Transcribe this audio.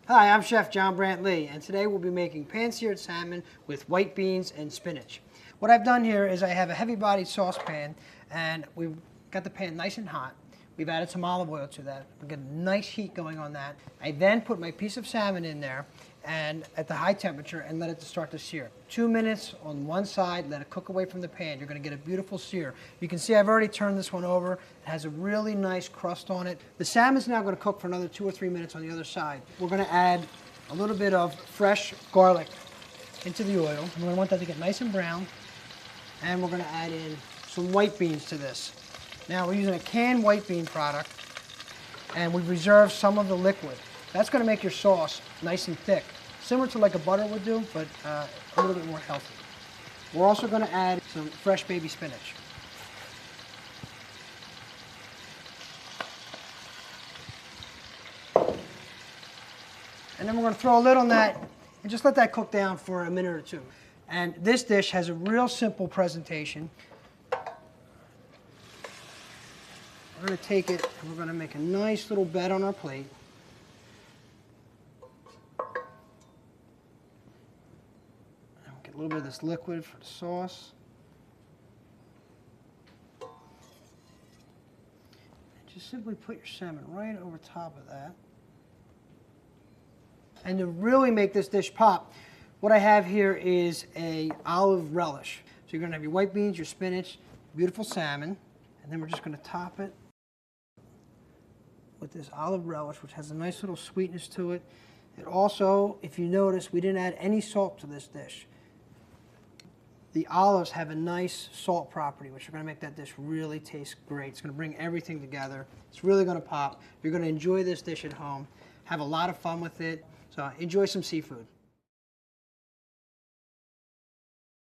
Hi, I'm Chef John Brantley, and today we'll be making pan-seared salmon with white beans and spinach. What I've done here is I have a heavy-bodied saucepan, and we've got the pan nice and hot. We've added some olive oil to that. We've got a nice heat going on that. I then put my piece of salmon in there and at the high temperature and let it start to sear. 2 minutes on one side, let it cook away from the pan. You're going to get a beautiful sear. You can see I've already turned this one over. It has a really nice crust on it. The salmon's now going to cook for another 2 or 3 minutes on the other side. We're going to add a little bit of fresh garlic into the oil. And we're going to want that to get nice and brown. And we're going to add in some white beans to this. Now we're using a canned white bean product, and we've reserved some of the liquid. That's going to make your sauce nice and thick, similar to like a butter would do, but a little bit more healthy. We're also going to add some fresh baby spinach. And then we're going to throw a lid on that and just let that cook down for a minute or two. And this dish has a real simple presentation. We're going to take it and we're going to make a nice little bed on our plate. And we'll get a little bit of this liquid for the sauce. And just simply put your salmon right over top of that. And to really make this dish pop, what I have here is a olive relish. So you're going to have your white beans, your spinach, beautiful salmon, and then we're just going to top it with this olive relish, which has a nice little sweetness to it. It also, if you notice, we didn't add any salt to this dish. The olives have a nice salt property, which are going to make that dish really taste great. It's going to bring everything together. It's really going to pop. You're going to enjoy this dish at home, have a lot of fun with it. So enjoy some seafood.